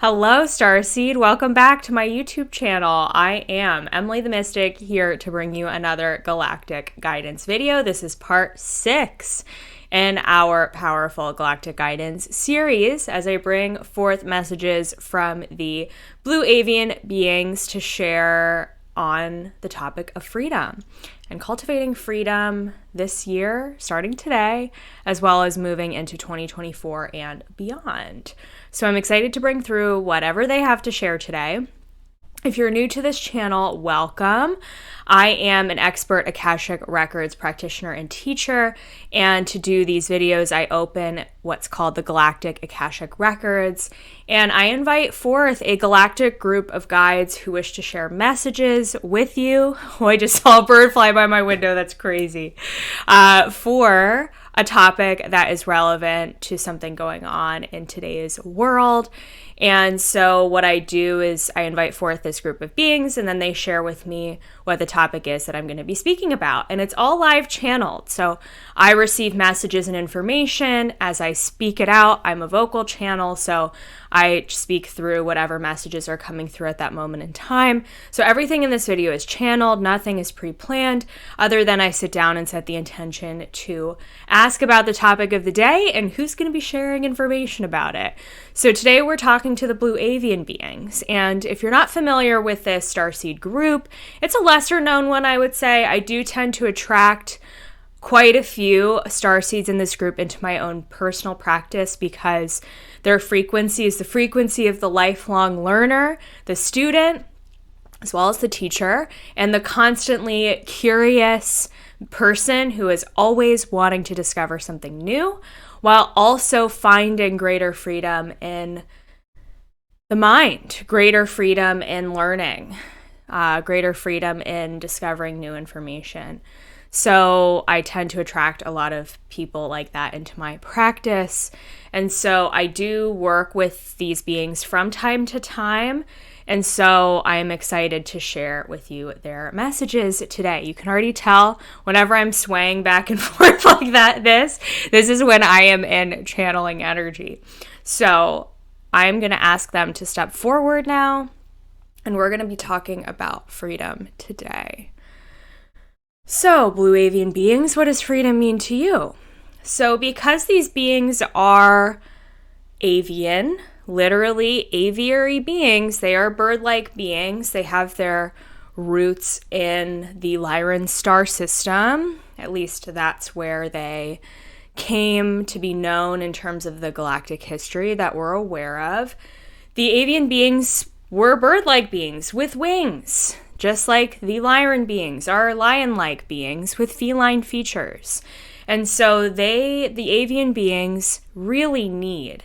Hello, Starseed. Welcome back to my YouTube channel. I am Emily the Mystic, here to bring you another Galactic Guidance video. This is part 6 in our powerful Galactic Guidance series as I bring forth messages from the blue avian beings to share on the topic of freedom and cultivating freedom this year, starting today, as well as moving into 2024 and beyond. So I'm excited to bring through whatever they have to share today. If you're new to this channel, welcome. I am an expert Akashic Records practitioner and teacher, and to do these videos, I open what's called the Galactic Akashic Records, and I invite forth a galactic group of guides who wish to share messages with you. Oh, I just saw a bird fly by my window. That's crazy. For a topic that is relevant to something going on in today's world. And so what I do is I invite forth this group of beings, and then they share with me what the topic is that I'm going to be speaking about. And it's all live channeled. So I receive messages and information as I speak it out. I'm a vocal channel, so I speak through whatever messages are coming through at that moment in time. So everything in this video is channeled. Nothing is pre-planned, other than I sit down and set the intention to ask about the topic of the day and who's going to be sharing information about it. So today we're talking to the blue avian beings. And if you're not familiar with this starseed group, it's a lesser known one, I would say. I do tend to attract quite a few starseeds in this group into my own personal practice because their frequency is the frequency of the lifelong learner, the student, as well as the teacher, and the constantly curious person who is always wanting to discover something new, while also finding greater freedom in the mind, greater freedom in learning, greater freedom in discovering new information. So I tend to attract a lot of people like that into my practice. And so I do work with these beings from time to time. And so I am excited to share with you their messages today. You can already tell whenever I'm swaying back and forth like that, this is when I am in channeling energy. So I'm going to ask them to step forward now, and we're going to be talking about freedom today. So, blue avian beings, what does freedom mean to you? So, because these beings are avian, literally aviary beings, they are bird-like beings. They have their roots in the Lyran star system. At least that's where they came to be known in terms of the galactic history that we're aware of. The avian beings were bird-like beings with wings, just like the Lyran beings are lion-like beings with feline features. And so the avian beings really need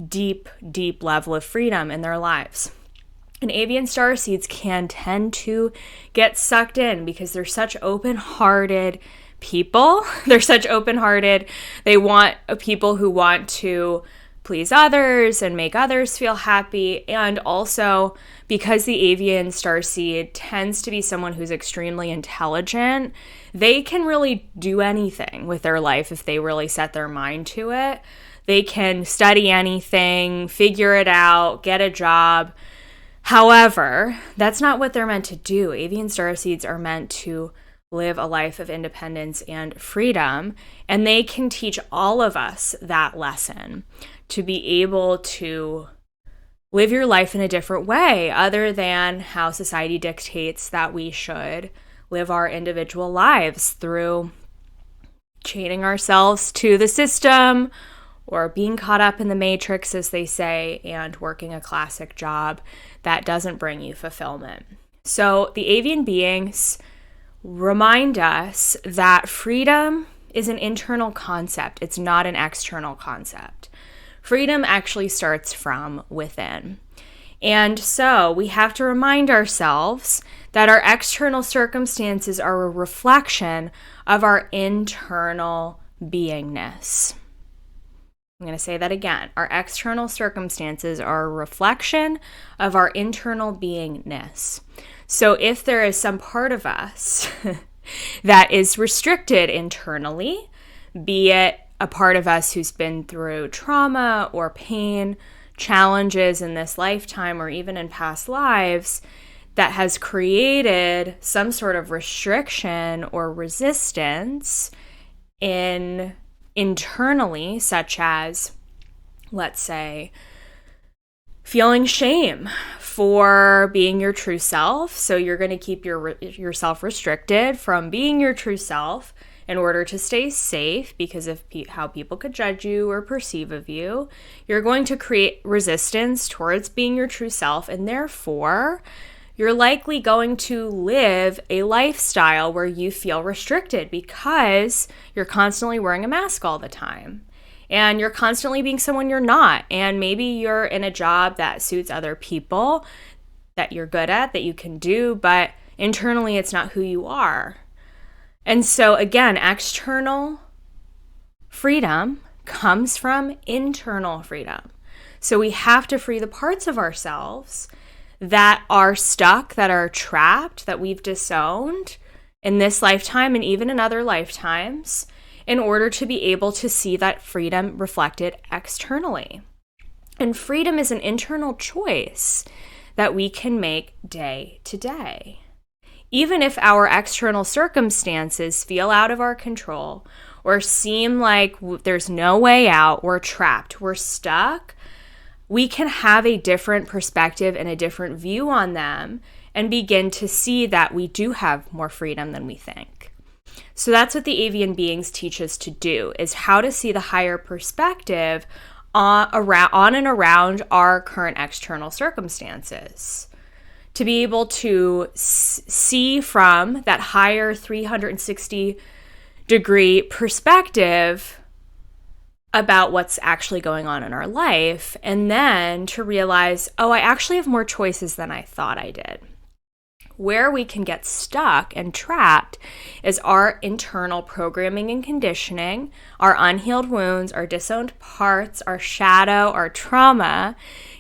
deep, deep level of freedom in their lives. And avian starseeds can tend to get sucked in because they're such open-hearted people. They're such open-hearted. They want people who want to please others and make others feel happy. And also, because the avian starseed tends to be someone who's extremely intelligent, they can really do anything with their life if they really set their mind to it. They can study anything, figure it out, get a job. However, that's not what they're meant to do. Avian starseeds are meant to live a life of independence and freedom, and they can teach all of us that lesson, to be able to live your life in a different way other than how society dictates that we should live our individual lives through chaining ourselves to the system or being caught up in the matrix, as they say, and working a classic job that doesn't bring you fulfillment. So the avian beings remind us that freedom is an internal concept. It's not an external concept. Freedom actually starts from within. And so we have to remind ourselves that our external circumstances are a reflection of our internal beingness. I'm going to say that again. Our external circumstances are a reflection of our internal beingness. So if there is some part of us that is restricted internally, be it a part of us who's been through trauma or pain, challenges in this lifetime or even in past lives that has created some sort of restriction or resistance internally, such as, let's say, feeling shame for being your true self. So you're going to keep yourself restricted from being your true self in order to stay safe because of how people could judge you or perceive of you. You're going to create resistance towards being your true self, and therefore you're likely going to live a lifestyle where you feel restricted because you're constantly wearing a mask all the time. And you're constantly being someone you're not. And maybe you're in a job that suits other people, that you're good at, that you can do, but internally it's not who you are. And so again, external freedom comes from internal freedom. So we have to free the parts of ourselves that are stuck, that are trapped, that we've disowned in this lifetime and even in other lifetimes, in order to be able to see that freedom reflected externally. And freedom is an internal choice that we can make day to day. Even if our external circumstances feel out of our control or seem like there's no way out, we're trapped, we're stuck, we can have a different perspective and a different view on them and begin to see that we do have more freedom than we think. So that's what the Avian beings teach us to do, is how to see the higher perspective on and around our current external circumstances. To be able to see from that higher 360-degree perspective about what's actually going on in our life, and then to realize, oh, I actually have more choices than I thought I did. Where we can get stuck and trapped is our internal programming and conditioning, our unhealed wounds, our disowned parts, our shadow, our trauma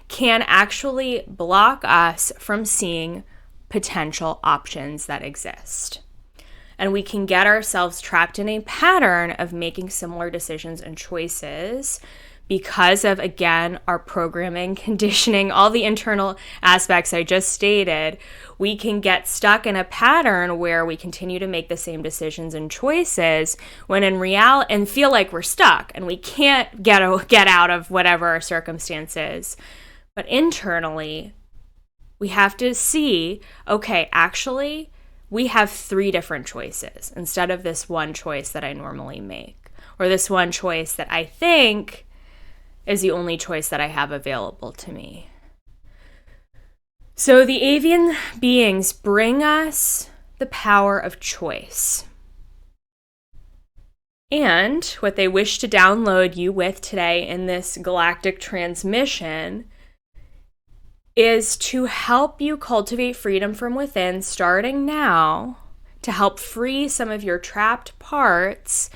can actually block us from seeing potential options that exist. And we can get ourselves trapped in a pattern of making similar decisions and choices because of, again, our programming, conditioning, all the internal aspects I just stated. We can get stuck in a pattern where we continue to make the same decisions and choices when in reality, and feel like we're stuck and we can't get out of whatever our circumstance is. But internally, we have to see, okay, actually, we have 3 different choices instead of this one choice that I normally make, or this one choice that I think is the only choice that I have available to me. So the Avian beings bring us the power of choice. And what they wish to download you with today in this galactic transmission is to help you cultivate freedom from within, starting now, to help free some of your trapped parts,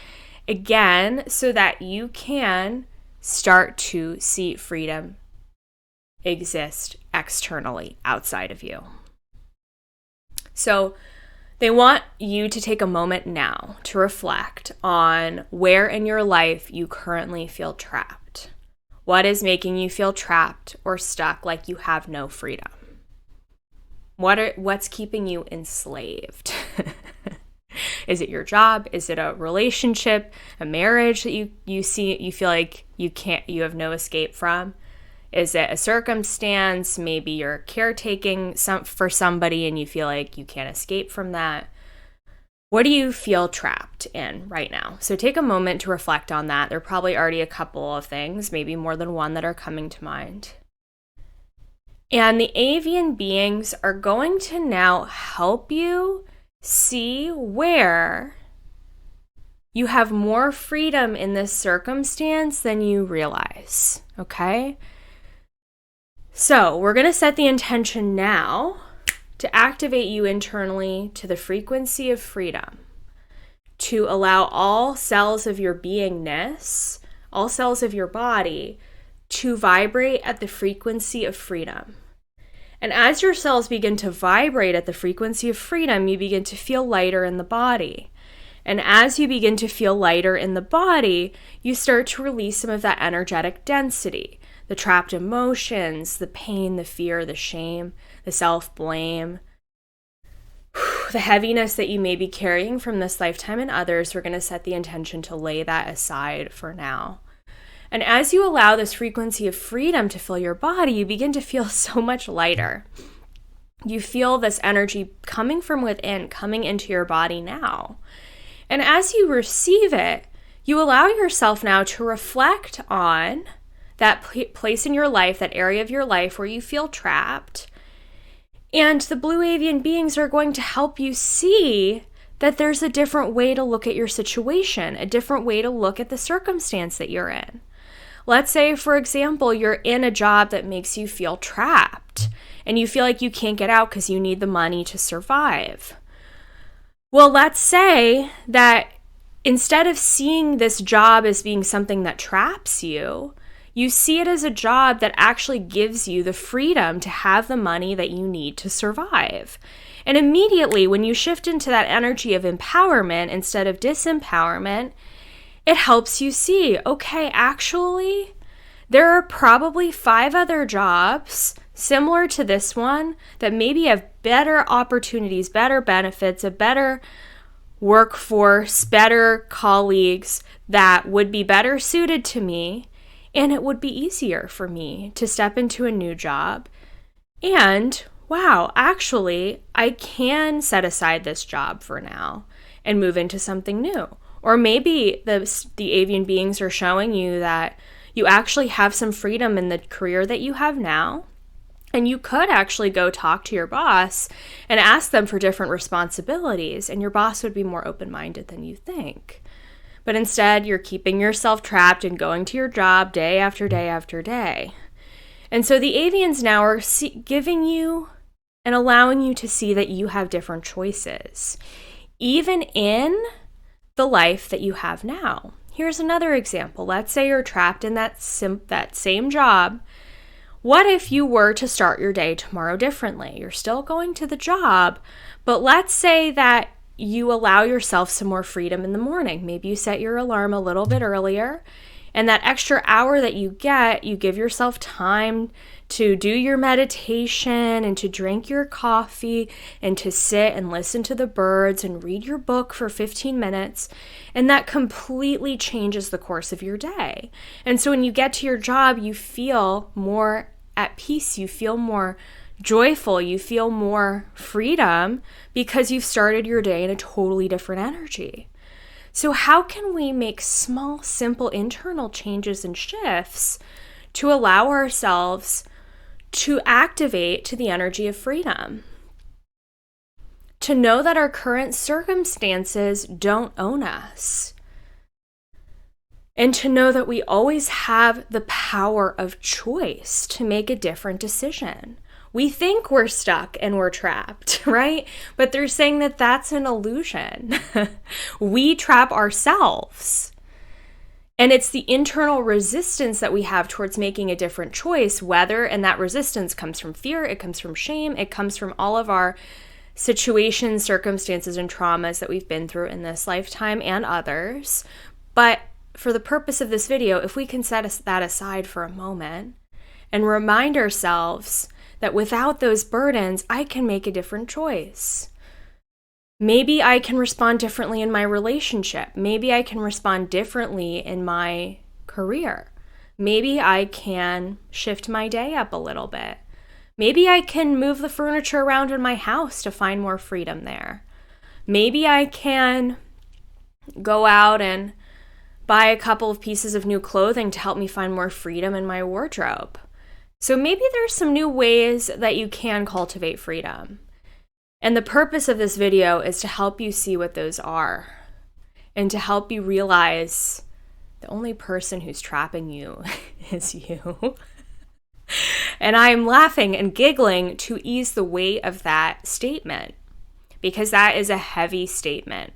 again, so that you can start to see freedom exist externally outside of you. So they want you to take a moment now to reflect on where in your life you currently feel trapped. What is making you feel trapped or stuck, like you have no freedom? What's keeping you enslaved? Is it your job? Is it a relationship, a marriage that you feel like you have no escape from? Is it a circumstance? Maybe you're caretaking for somebody and you feel like you can't escape from that. What do you feel trapped in right now? So take a moment to reflect on that. There are probably already a couple of things, maybe more than one, that are coming to mind. And the Avian beings are going to now help you see where you have more freedom in this circumstance than you realize, okay? So we're going to set the intention now to activate you internally to the frequency of freedom, to allow all cells of your beingness, all cells of your body, to vibrate at the frequency of freedom. And as your cells begin to vibrate at the frequency of freedom, you begin to feel lighter in the body. And as you begin to feel lighter in the body, you start to release some of that energetic density, the trapped emotions, the pain, the fear, the shame, the self-blame, the heaviness that you may be carrying from this lifetime and others. We're going to set the intention to lay that aside for now. And as you allow this frequency of freedom to fill your body, you begin to feel so much lighter. You feel this energy coming from within, coming into your body now. And as you receive it, you allow yourself now to reflect on that place in your life, that area of your life where you feel trapped. And the blue avian beings are going to help you see that there's a different way to look at your situation, a different way to look at the circumstance that you're in. Let's say, for example, you're in a job that makes you feel trapped and you feel like you can't get out because you need the money to survive. Well, let's say that instead of seeing this job as being something that traps you, you see it as a job that actually gives you the freedom to have the money that you need to survive. And immediately, when you shift into that energy of empowerment instead of disempowerment, it helps you see, okay, actually, there are probably 5 other jobs similar to this one that maybe have better opportunities, better benefits, a better workforce, better colleagues that would be better suited to me, and it would be easier for me to step into a new job. And wow, actually, I can set aside this job for now and move into something new. Or maybe the avian beings are showing you that you actually have some freedom in the career that you have now, and you could actually go talk to your boss and ask them for different responsibilities, and your boss would be more open-minded than you think. But instead, you're keeping yourself trapped and going to your job day after day after day. And so the avians now are giving you and allowing you to see that you have different choices, even in the life that you have now. Here's another example. Let's say you're trapped in that same job. What if you were to start your day tomorrow differently? You're still going to the job, but let's say that you allow yourself some more freedom in the morning. Maybe you set your alarm a little bit earlier, and that extra hour that you get, you give yourself time to do your meditation and to drink your coffee and to sit and listen to the birds and read your book for 15 minutes. And that completely changes the course of your day. And so when you get to your job, you feel more at peace, you feel more joyful, you feel more freedom because you've started your day in a totally different energy. So how can we make small, simple internal changes and shifts to allow ourselves to activate to the energy of freedom? To know that our current circumstances don't own us. And to know that we always have the power of choice to make a different decision. We think we're stuck and we're trapped, right? But they're saying that that's an illusion. We trap ourselves. And it's the internal resistance that we have towards making a different choice, and that resistance comes from fear, it comes from shame, it comes from all of our situations, circumstances, and traumas that we've been through in this lifetime and others. But for the purpose of this video, if we can set that aside for a moment and remind ourselves that without those burdens, I can make a different choice. Maybe I can respond differently in my relationship. Maybe I can respond differently in my career. Maybe I can shift my day up a little bit. Maybe I can move the furniture around in my house to find more freedom there. Maybe I can go out and buy a couple of pieces of new clothing to help me find more freedom in my wardrobe. So maybe there's some new ways that you can cultivate freedom. And the purpose of this video is to help you see what those are and to help you realize the only person who's trapping you is you. And I'm laughing and giggling to ease the weight of that statement because that is a heavy statement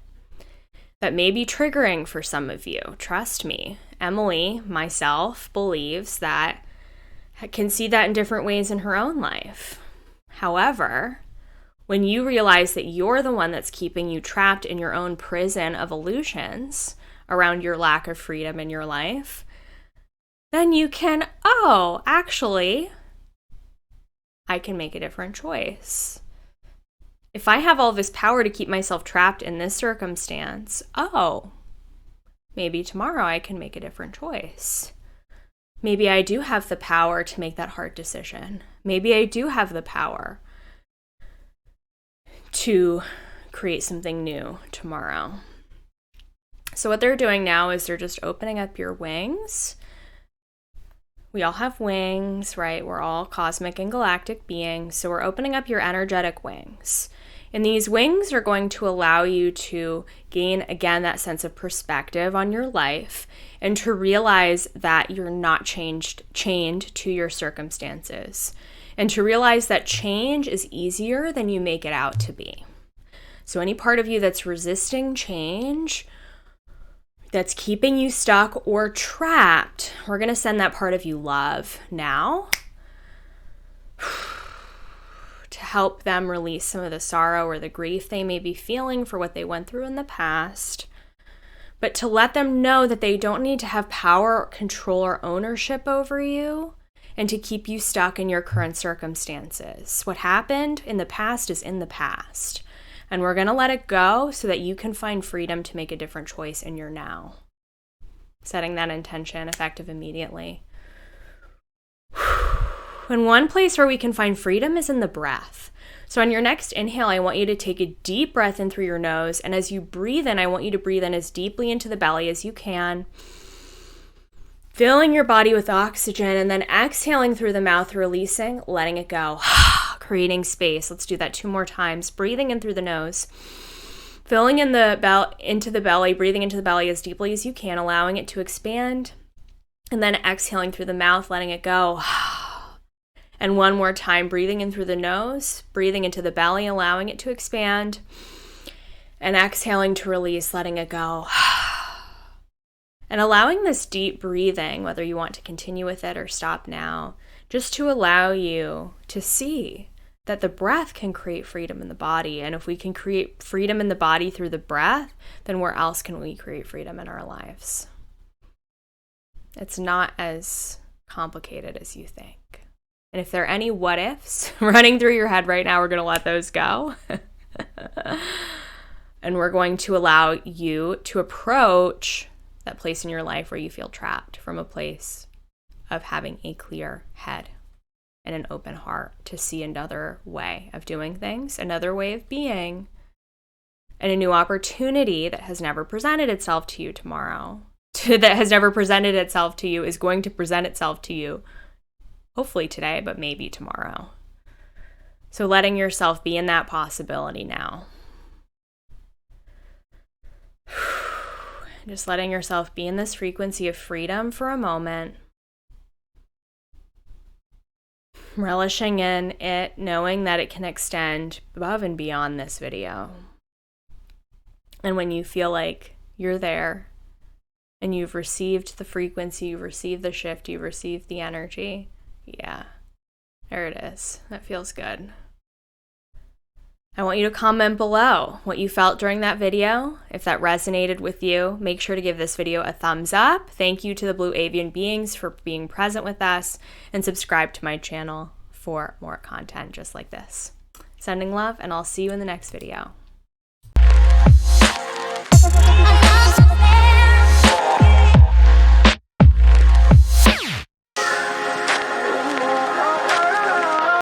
that may be triggering for some of you. Trust me, Emily, myself, believes that can see that in different ways in her own life. However, When you realize that you're the one that's keeping you trapped in your own prison of illusions around your lack of freedom in your life, then you can, oh, actually, I can make a different choice. If I have all this power to keep myself trapped in this circumstance, oh, maybe tomorrow I can make a different choice. Maybe I do have the power to make that hard decision. Maybe I do have the power to create something new tomorrow. So what they're doing now is they're just opening up your wings. We all have wings, right? We're all cosmic and galactic beings. So we're opening up your energetic wings. And these wings are going to allow you to gain, again, that sense of perspective on your life and to realize that you're not chained to your circumstances. And to realize that change is easier than you make it out to be. So any part of you that's resisting change, that's keeping you stuck or trapped, we're going to send that part of you love now to help them release some of the sorrow or the grief they may be feeling for what they went through in the past, but to let them know that they don't need to have power, control, or ownership over you and to keep you stuck in your current circumstances. What happened in the past is in the past, and we're going to let it go so that you can find freedom to make a different choice in your now. Setting that intention effective immediately. And one place where we can find freedom is in the breath. So on your next inhale, I want you to take a deep breath in through your nose. And as you breathe in, I want you to breathe in as deeply into the belly as you can, filling your body with oxygen, and then exhaling through the mouth, releasing, letting it go, creating space. Let's do that 2 more times. Breathing in through the nose, filling in into the belly, breathing into the belly as deeply as you can, allowing it to expand, and then exhaling through the mouth, letting it go. And one more time, breathing in through the nose, breathing into the belly, allowing it to expand, and exhaling to release, letting it go. And allowing this deep breathing, whether you want to continue with it or stop now, just to allow you to see that the breath can create freedom in the body. And if we can create freedom in the body through the breath, then where else can we create freedom in our lives? It's not as complicated as you think. And if there are any what ifs running through your head right now, we're going to let those go. And we're going to allow you to approach that place in your life where you feel trapped from a place of having a clear head and an open heart to see another way of doing things, another way of being, and a new opportunity that has never presented itself to you tomorrow, that has never presented itself to you, is going to present itself to you hopefully today, but maybe tomorrow. So letting yourself be in that possibility now. Just letting yourself be in this frequency of freedom for a moment. Relishing in it, knowing that it can extend above and beyond this video. And when you feel like you're there and you've received the frequency, you've received the shift, you've received the energy, yeah, there it is. That feels good. I want you to comment below what you felt during that video. If that resonated with you, make sure to give this video a thumbs up. Thank you to the Blue Avian beings for being present with us, and subscribe to my channel for more content just like this. Sending love, and I'll see you in the next video.